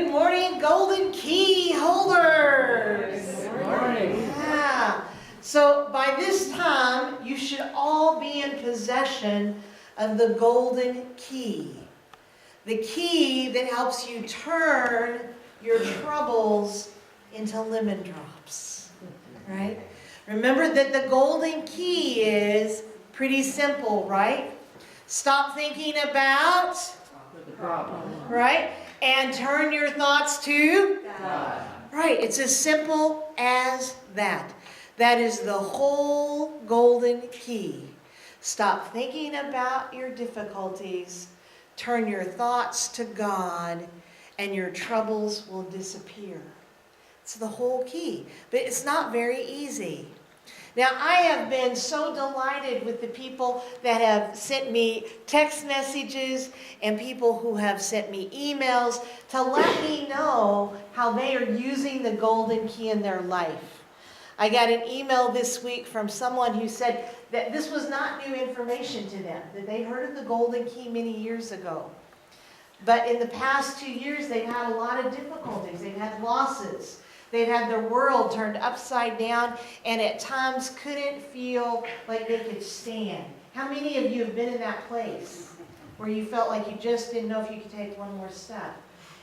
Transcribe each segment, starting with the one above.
Good morning, golden key holders. Good morning. Yeah. So by this time, you should all be in possession of the golden key. The key that helps you turn your troubles into lemon drops. Right? Remember that the golden key is pretty simple, right? Stop thinking about The problem. right? And turn your thoughts to God. right. It's as simple as that. That is the whole golden key. Stop thinking about your difficulties. Turn your thoughts to God, and your troubles will disappear. It's the whole key. But it's not very easy. Now, I have been so delighted with the people that have sent me text messages and people who have sent me emails to let me know how they are using the golden key in their life. I got an email this week from someone who said that this was not new information to them, that they heard of the golden key many years ago. But in the past 2 years, they've had a lot of difficulties. They've had losses. They've had their world turned upside down and at times couldn't feel like they could stand. How many of you have been in that place where you felt like you just didn't know if you could take one more step?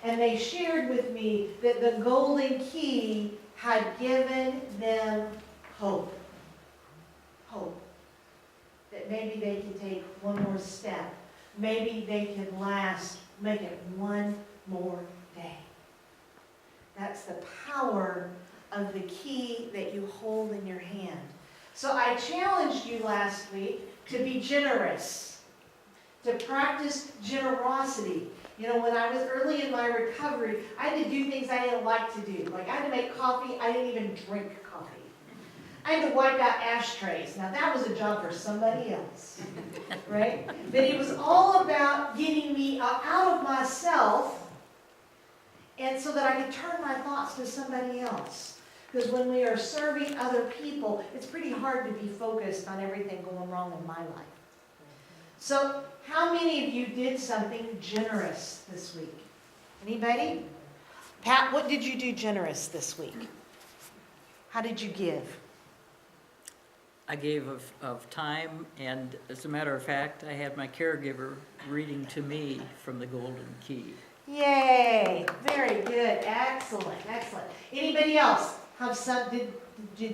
And they shared with me that the golden key had given them hope. Hope. That maybe they could take one more step. Maybe they could make it one more day. That's the power of the key that you hold in your hand. So I challenged you last week to be generous, to practice generosity. You know, when I was early in my recovery, I had to do things I didn't like to do. Like I had to make coffee, I didn't even drink coffee. I had to wipe out ashtrays. Now that was a job for somebody else, right? But it was all about getting me out of myself, and so that I could turn my thoughts to somebody else. Because when we are serving other people, it's pretty hard to be focused on everything going wrong in my life. So how many of you did something generous this week? Anybody? Pat, what did you do generous this week? How did you give? I gave of time, and as a matter of fact, I had my caregiver reading to me from the Golden Key. Yay! Very good. Excellent. Excellent. Anybody else have did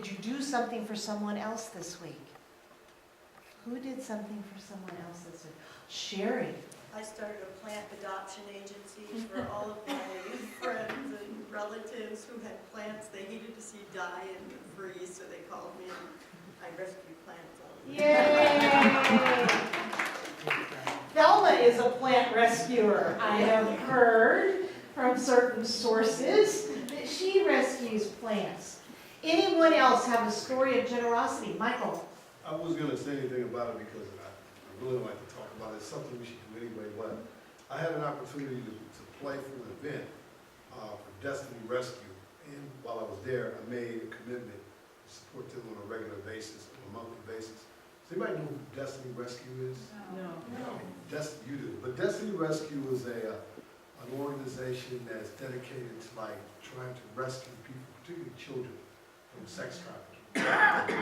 you do something for someone else this week? Who did something for someone else this week? Sherry. I started a plant adoption agency for all of my friends and relatives who had plants they hated to see die and freeze, so they called me and I rescued plants all the time. Yay! Thelma is a plant rescuer. I have heard from certain sources that she rescues plants. Anyone else have a story of generosity? Michael? I was going to say anything about it because I really like to talk about it. It's something we should do anyway, but I had an opportunity to play for an event for Destiny Rescue, and while I was there, I made a commitment to support them on a regular basis, on a monthly basis. Does anybody know who Destiny Rescue is? No. You do. But Destiny Rescue is an organization that's dedicated to trying to rescue people, particularly children, from sex trafficking.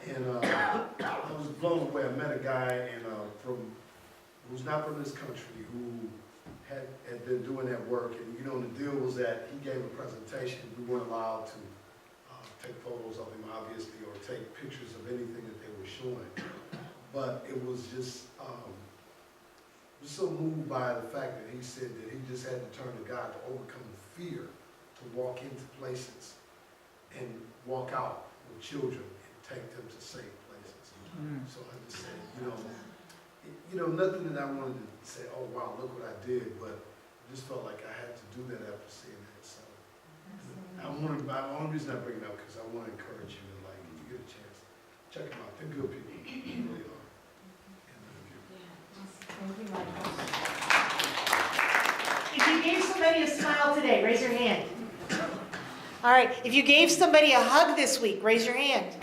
And I was blown away. I met a guy who's not from this country who had been doing that work. And the deal was that he gave a presentation. We weren't allowed to take photos of him, obviously, or take pictures of anything that they were showing. But it was just so moved by the fact that he said that he just had to turn to God to overcome the fear to walk into places and walk out with children and take them to safe places. So I just said, nothing that I wanted to say, oh wow, look what I did, but I just felt like I had to do that after seeing that. So the only reason I bring it up because I want to encourage you to if you get a chance, check them out. They're good people. They really are. Thank you, Michael. If you gave somebody a smile today, raise your hand. All right. If you gave somebody a hug this week, raise your hand.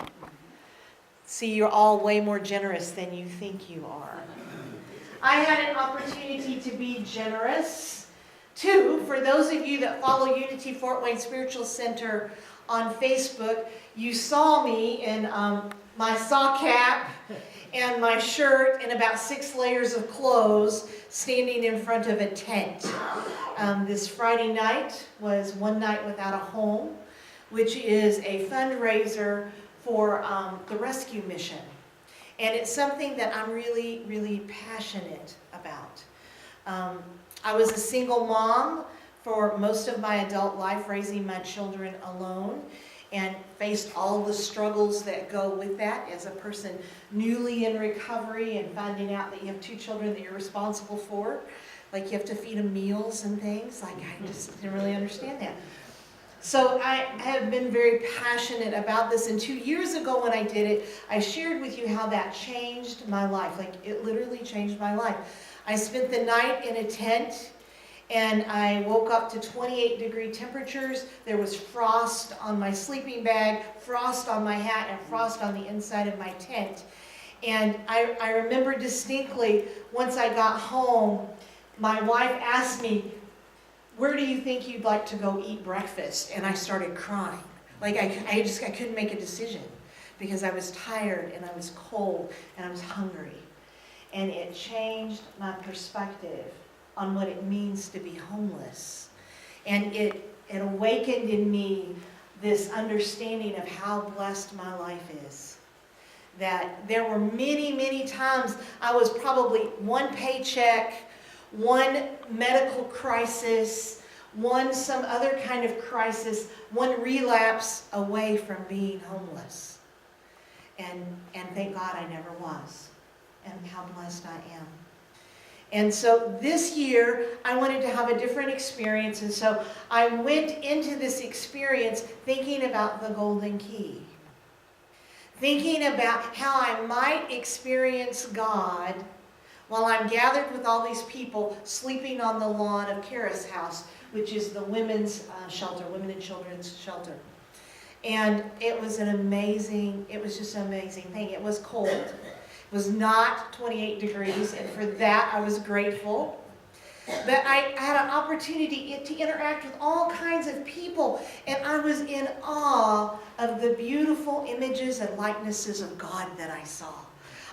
See, you're all way more generous than you think you are. I had an opportunity to be generous Two, for those of you that follow Unity Fort Wayne Spiritual Center on Facebook, you saw me in my sock cap and my shirt and about 6 layers of clothes standing in front of a tent. This Friday night was One Night Without a Home, which is a fundraiser for the rescue mission. And it's something that I'm really, really passionate about. I was a single mom for most of my adult life, raising my children alone, and faced all the struggles that go with that as a person newly in recovery and finding out that you have 2 children that you're responsible for. Like you have to feed them meals and things. Like I just didn't really understand that. So I have been very passionate about this. And 2 years ago when I did it, I shared with you how that changed my life. Like it literally changed my life. I spent the night in a tent and I woke up to 28-degree temperatures. There was frost on my sleeping bag, frost on my hat, and frost on the inside of my tent. And I remember distinctly, once I got home, my wife asked me, "Where do you think you'd like to go eat breakfast?" And I started crying. Like I couldn't make a decision because I was tired and I was cold and I was hungry. And it changed my perspective on what it means to be homeless. And it awakened in me this understanding of how blessed my life is. That there were many, many times I was probably 1 paycheck, 1 medical crisis, 1 some other kind of crisis, 1 relapse away from being homeless. And thank God I never was. And how blessed I am. And so this year, I wanted to have a different experience, and so I went into this experience thinking about the golden key. Thinking about how I might experience God while I'm gathered with all these people sleeping on the lawn of Kara's house, which is the women's shelter, women and children's shelter. And it was just an amazing thing. It was cold. It was not 28 degrees, and for that I was grateful. But I had an opportunity to interact with all kinds of people, and I was in awe of the beautiful images and likenesses of God that I saw.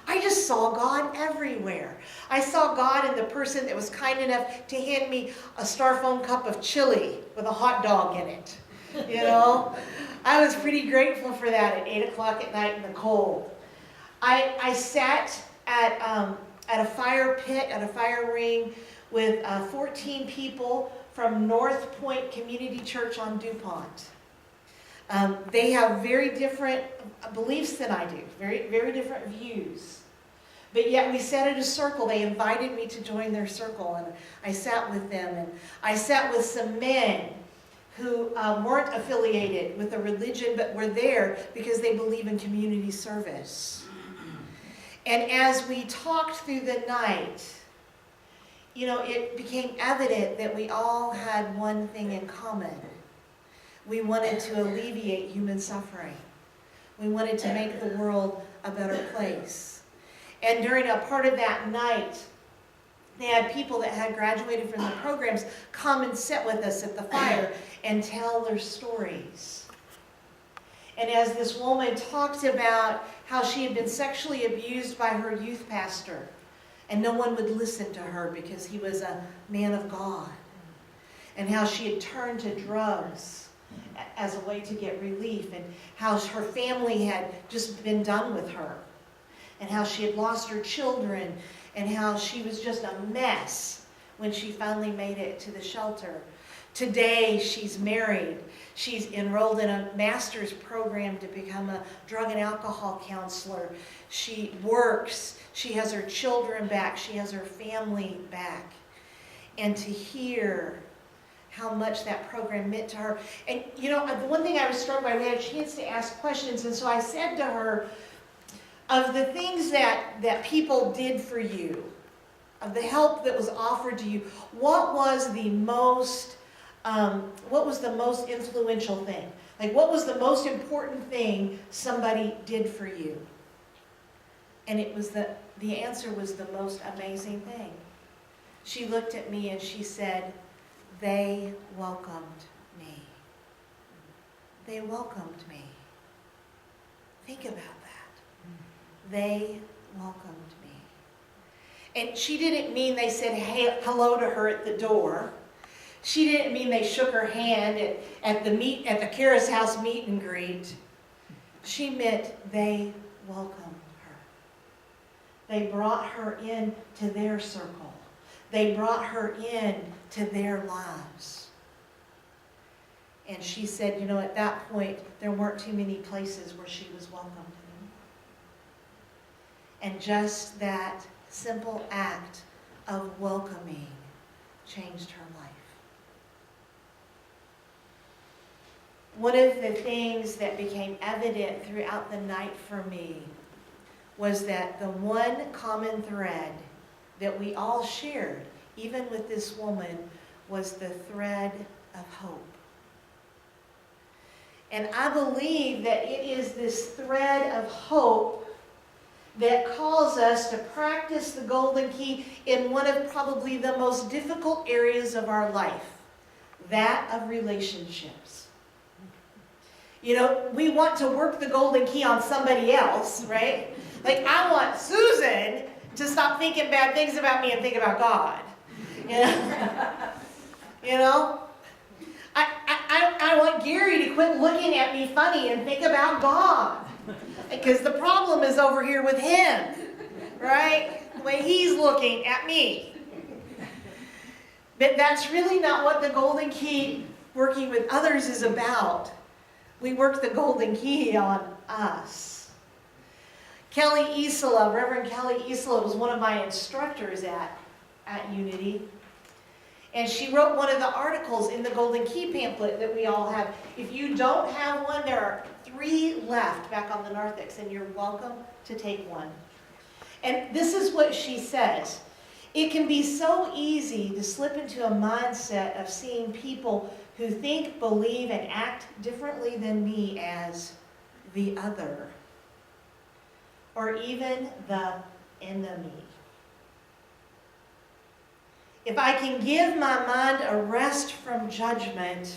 I just saw God everywhere. I saw God in the person that was kind enough to hand me a styrofoam cup of chili with a hot dog in it. You know, I was pretty grateful for that at 8 o'clock at night in the cold. I sat at a fire pit, at a fire ring with 14 people from North Point Community Church on DuPont. They have very different beliefs than I do, very, very different views. But yet we sat in a circle. They invited me to join their circle, and I sat with them. And I sat with some men who weren't affiliated with a religion, but were there because they believe in community service. And as we talked through the night, you know, it became evident that we all had one thing in common. We wanted to alleviate human suffering. We wanted to make the world a better place. And during a part of that night, they had people that had graduated from the programs come and sit with us at the fire and tell their stories. And as this woman talked about how she had been sexually abused by her youth pastor, and no one would listen to her because he was a man of God, and how she had turned to drugs as a way to get relief, and how her family had just been done with her, and how she had lost her children, and how she was just a mess when she finally made it to the shelter. Today, she's married. She's enrolled in a master's program to become a drug and alcohol counselor. She works. She has her children back. She has her family back. And to hear how much that program meant to her. And, you know, the one thing I was struck by, we had a chance to ask questions, and so I said to her, of the things that people did for you, of the help that was offered to you, what was the most influential thing? Like, what was the most important thing somebody did for you? And it was the answer was the most amazing thing. She looked at me and she said, they welcomed me. They welcomed me. Think about that. They welcomed me. And she didn't mean they said hey, hello to her at the door. She didn't mean they shook her hand at the Kara's house meet and greet. She meant they welcomed her. They brought her into their circle. They brought her into their lives. And she said, you know, at that point, there weren't too many places where she was welcomed anymore. And just that simple act of welcoming changed her life. One of the things that became evident throughout the night for me was that the one common thread that we all shared, even with this woman, was the thread of hope. And I believe that it is this thread of hope that calls us to practice the golden key in one of probably the most difficult areas of our life, that of relationships. You know, we want to work the golden key on somebody else, right? Like, I want Susan to stop thinking bad things about me and think about God. You know? I want Gary to quit looking at me funny and think about God. Because the problem is over here with him, right? The way he's looking at me. But that's really not what the golden key working with others is about. We work the golden key on us. Kelly Isola, Reverend Kelly Isola, was one of my instructors at Unity. And she wrote one of the articles in the Golden Key pamphlet that we all have. If you don't have one, there are 3 left back on the narthex, and you're welcome to take one. And this is what she says. It can be so easy to slip into a mindset of seeing people who think, believe, and act differently than me as the other, or even the enemy. If I can give my mind a rest from judgment,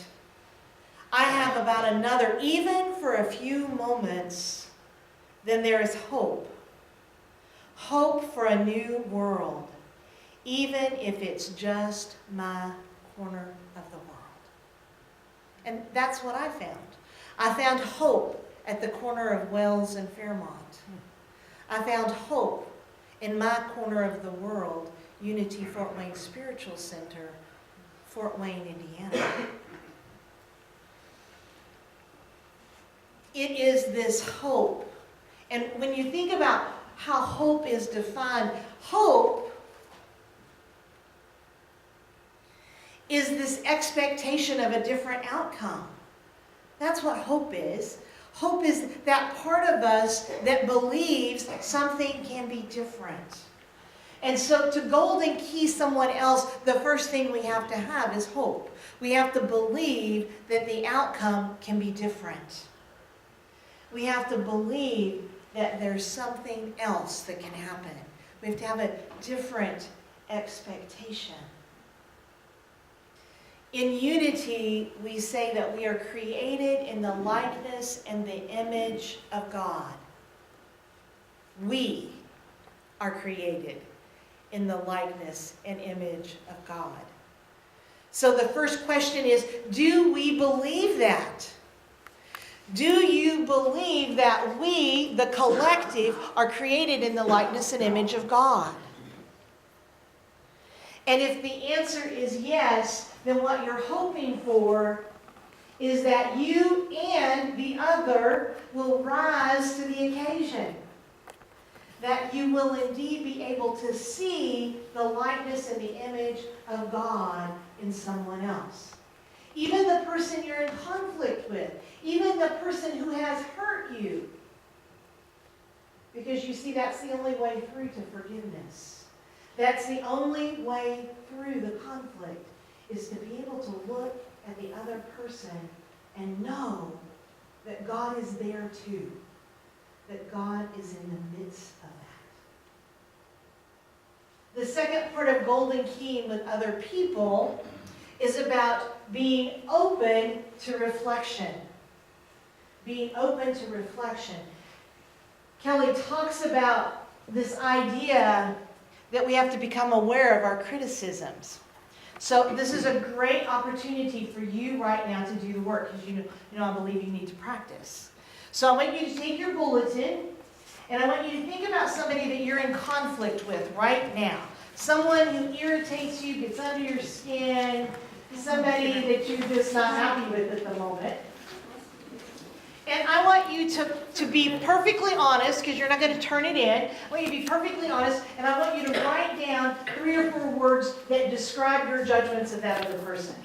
I have about another, even for a few moments, then there is hope. Hope for a new world, even if it's just my corner of the world. And that's what I found. I found hope at the corner of Wells and Fairmont. I found hope in my corner of the world, Unity Fort Wayne Spiritual Center, Fort Wayne, Indiana. It is this hope. And when you think about how hope is defined, hope is this expectation of a different outcome. That's what hope is. Hope is that part of us that believes something can be different. And so to golden key someone else, the first thing we have to have is hope. We have to believe that the outcome can be different. We have to believe that there's something else that can happen. We have to have a different expectation. In Unity, we say that we are created in the likeness and the image of God. We are created in the likeness and image of God. So the first question is, do we believe that? Do you believe that we, the collective, are created in the likeness and image of God? And if the answer is yes, then what you're hoping for is that you and the other will rise to the occasion. That you will indeed be able to see the likeness and the image of God in someone else. Even the person you're in conflict with, even the person who has hurt you. Because you see, that's the only way through to forgiveness. That's the only way through the conflict, is to be able to look at the other person and know that God is there too. That God is in the midst of that. The second part of golden keying with other people is about being open to reflection. Being open to reflection. Kelly talks about this idea that we have to become aware of our criticisms. So this is a great opportunity for you right now to do the work, because you know I believe you need to practice. So I want you to take your bulletin, and I want you to think about somebody that you're in conflict with right now. Someone who irritates you, gets under your skin, somebody that you're just not happy with at the moment. And I want you to be perfectly honest, because you're not going to turn it in. I want you to be perfectly honest, and I want you to write down 3 or 4 words that describe your judgments of that other person.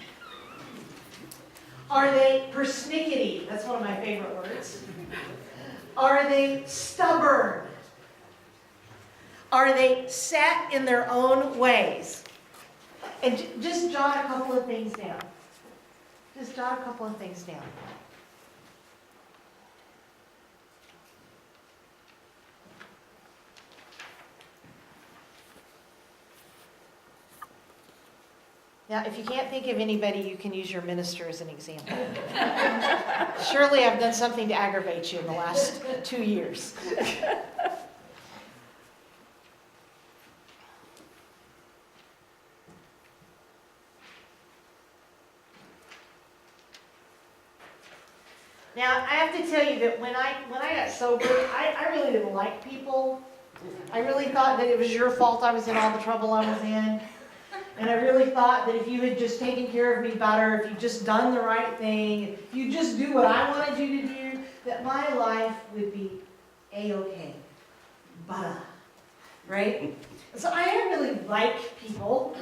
Are they persnickety? That's one of my favorite words. Are they stubborn? Are they set in their own ways? And just jot a couple of things down. Just jot a couple of things down. Now, if you can't think of anybody, you can use your minister as an example. Surely I've done something to aggravate you in the last 2 years. Now, I have to tell you that when I got sober, I really didn't like people. I really thought that it was your fault I was in all the trouble I was in. And I really thought that if you had just taken care of me better, if you'd just done the right thing, if you just do what I wanted you to do, that my life would be A-okay. But, right? So I didn't really like people.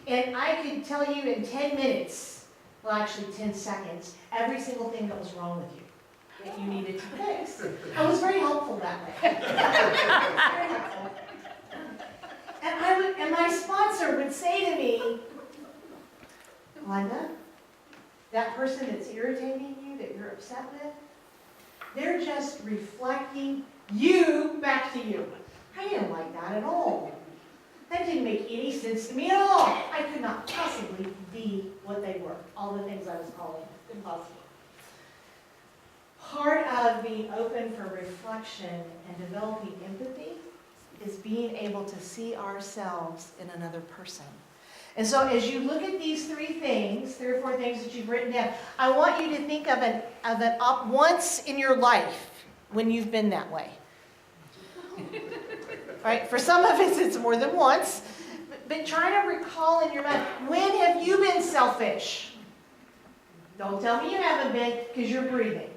And I could tell you in 10 minutes, well actually 10 seconds, every single thing that was wrong with you that you needed to fix. I was very helpful that way. Very helpful. And my sponsor would say to me, Glenda, that person that's irritating you, that you're upset with, they're just reflecting you back to you. I didn't like that at all. That didn't make any sense to me at all. I could not possibly be what they were. All the things I was calling impossible. Part of being open for reflection and developing empathy is being able to see ourselves in another person. And so as you look at these 3 things, 3 or 4 things that you've written down, I want you to think of an once in your life when you've been that way. Right? For some of us, it's more than once. But try to recall in your mind, when have you been selfish? Don't tell me you haven't been, because you're breathing.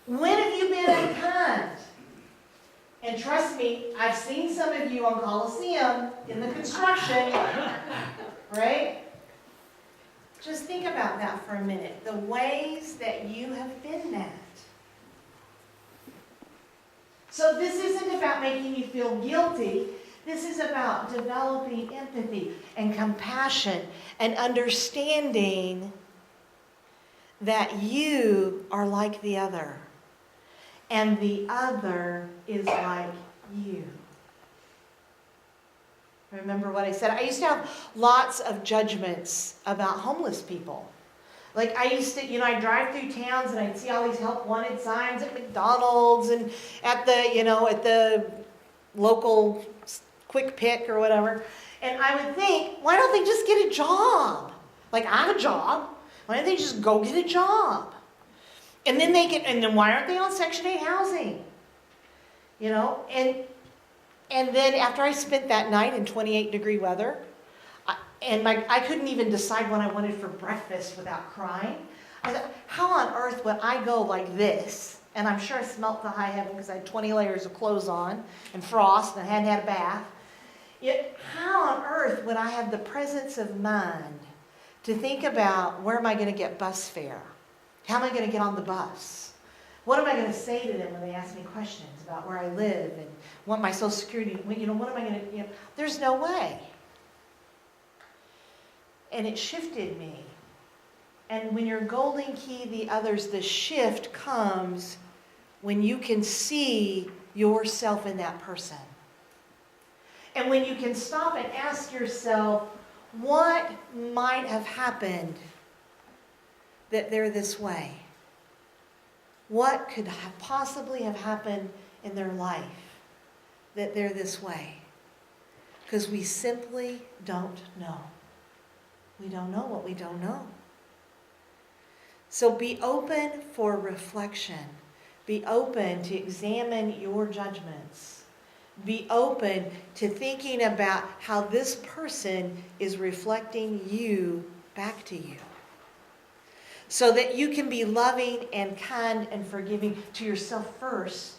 When have you been unkind? And trust me, I've seen some of you on Coliseum in the construction, right? Just think about that for a minute. The ways that you have been that. So this isn't about making you feel guilty. This is about developing empathy and compassion and understanding that you are like the other. And the other is like you. Remember what I said? I used to have lots of judgments about homeless people. Like I used to, I'd drive through towns and I'd see all these help wanted signs at McDonald's and at the local Quick Pick or whatever. And I would think, why don't they just get a job? Like I have a job. Why don't they just go get a job? And then why aren't they on Section 8 housing? And then after I spent that night in 28-degree weather, I couldn't even decide what I wanted for breakfast without crying. I thought, how on earth would I go like this? And I'm sure I smelt the high heaven because I had 20 layers of clothes on and frost and I hadn't had a bath. Yet, how on earth would I have the presence of mind to think about where am I going to get bus fare? How am I going to get on the bus? What am I going to say to them when they ask me questions about where I live and what my Social Security, what am I going to, there's no way. And it shifted me. And when you're golden key the others, the shift comes when you can see yourself in that person. And when you can stop and ask yourself, what might have happened that they're this way? What could have possibly have happened in their life that they're this way? Because we simply don't know. We don't know what we don't know. So be open for reflection. Be open to examine your judgments. Be open to thinking about how this person is reflecting you back to you. So that you can be loving and kind and forgiving to yourself first,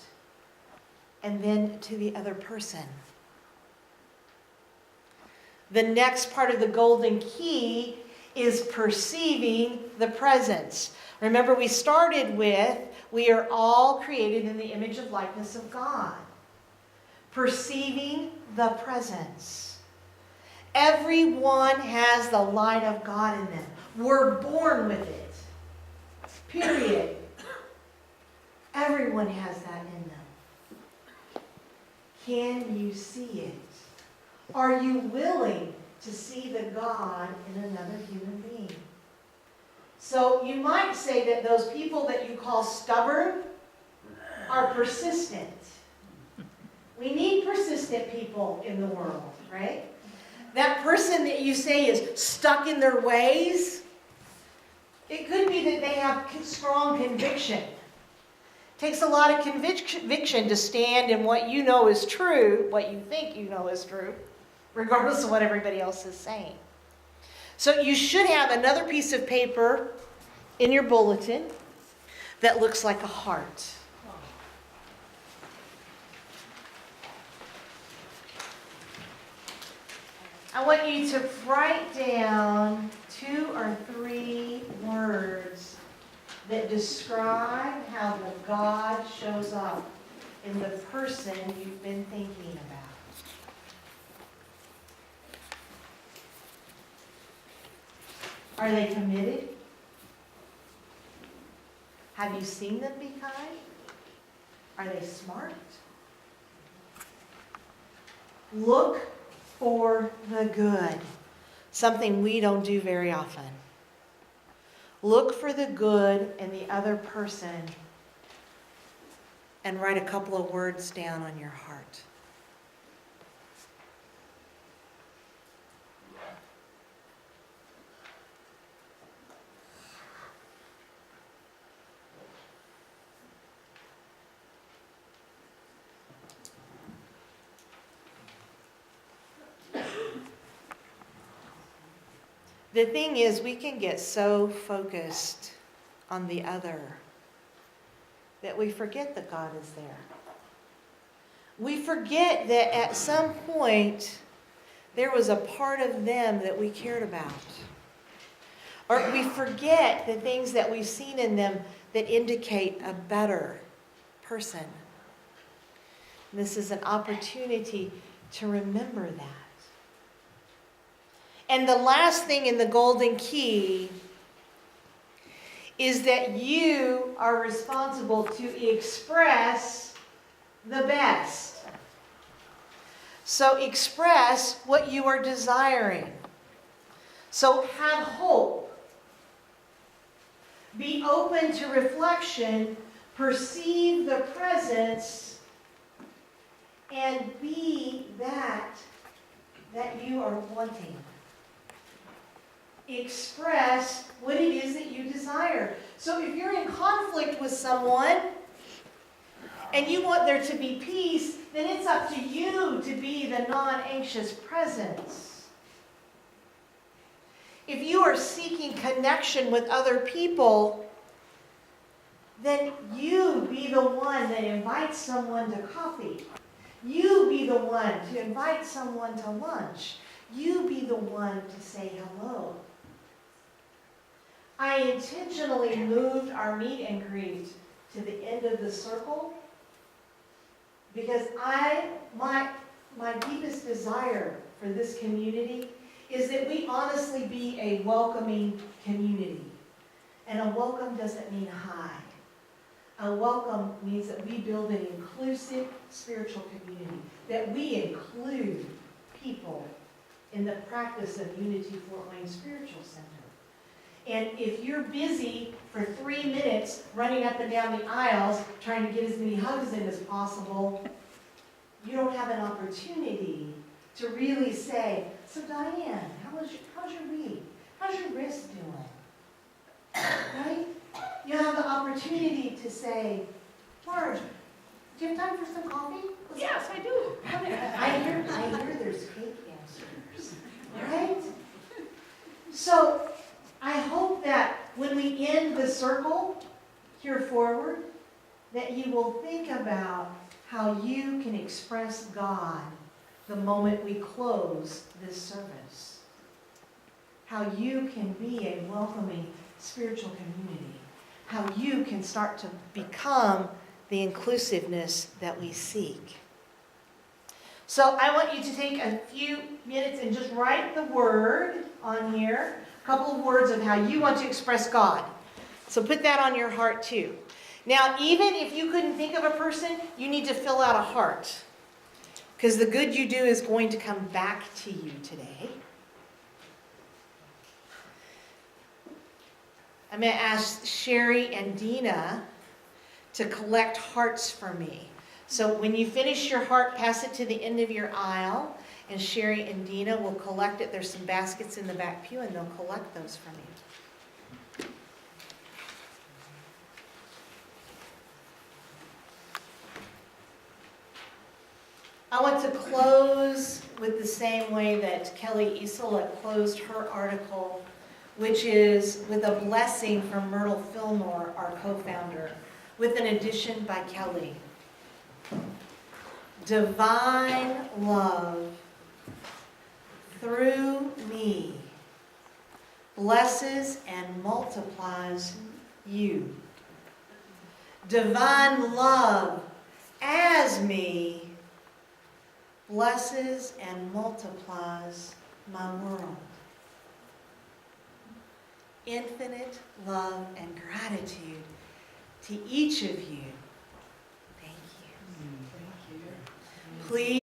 and then to the other person. The next part of the golden key is perceiving the presence. Remember, we started with, we are all created in the image of likeness of God. Perceiving the presence. Everyone has the light of God in them. We're born with it. Period. Everyone has that in them. Can you see it? Are you willing to see the God in another human being? So you might say that those people that you call stubborn are persistent. We need persistent people in the world, right? That person that you say is stuck in their ways, it could be that they have strong conviction. It takes a lot of conviction to stand in what you know is true, what you think you know is true, regardless of what everybody else is saying. So you should have another piece of paper in your bulletin that looks like a heart. I want you to write down 2 or 3 words that describe how the God shows up in the person you've been thinking about. Are they committed? Have you seen them be kind? Are they smart? Look for the good. Something we don't do very often. Look for the good in the other person and write a couple of words down on your heart. The thing is, we can get so focused on the other that we forget that God is there. We forget that at some point there was a part of them that we cared about. Or we forget the things that we've seen in them that indicate a better person. This is an opportunity to remember that. And the last thing in the golden key is that you are responsible to express the best. So express what you are desiring. So have hope. Be open to reflection. Perceive the presence. And be that you are wanting. Express what it is that you desire. So if you're in conflict with someone and you want there to be peace, then it's up to you to be the non-anxious presence. If you are seeking connection with other people, then you be the one that invites someone to coffee. You be the one to invite someone to lunch. You be the one to say hello. I intentionally moved our meet and greet to the end of the circle because my deepest desire for this community is that we honestly be a welcoming community. And a welcome doesn't mean hi. A welcome means that we build an inclusive spiritual community, that we include people in the practice of Unity Fort Wayne Spiritual Center. And if you're busy for 3 minutes running up and down the aisles trying to get as many hugs in as possible, you don't have an opportunity to really say, so Diane, how's your week? How's your wrist doing? Right? You have the opportunity to say, Marge, do you have time for some coffee? Yes, I do. I hear there's cake answers, right? So I hope that when we end the circle here forward, that you will think about how you can express God the moment we close this service. How you can be a welcoming spiritual community. How you can start to become the inclusiveness that we seek. So I want you to take a few minutes and just write the word on here, a couple of words of how you want to express God. So put that on your heart too. Now, even if you couldn't think of a person, you need to fill out a heart, because the good you do is going to come back to you today. I'm going to ask Sherry and Dina to collect hearts for me. So when you finish your heart, pass it to the end of your aisle, and Sherry and Dina will collect it. There's some baskets in the back pew, and they'll collect those from you. I want to close with the same way that Kelly Isola closed her article, which is with a blessing from Myrtle Fillmore, our co-founder, with an addition by Kelly. Divine love through me blesses and multiplies you. Divine love as me blesses and multiplies my world. Infinite love and gratitude to each of you. Thank you. Please.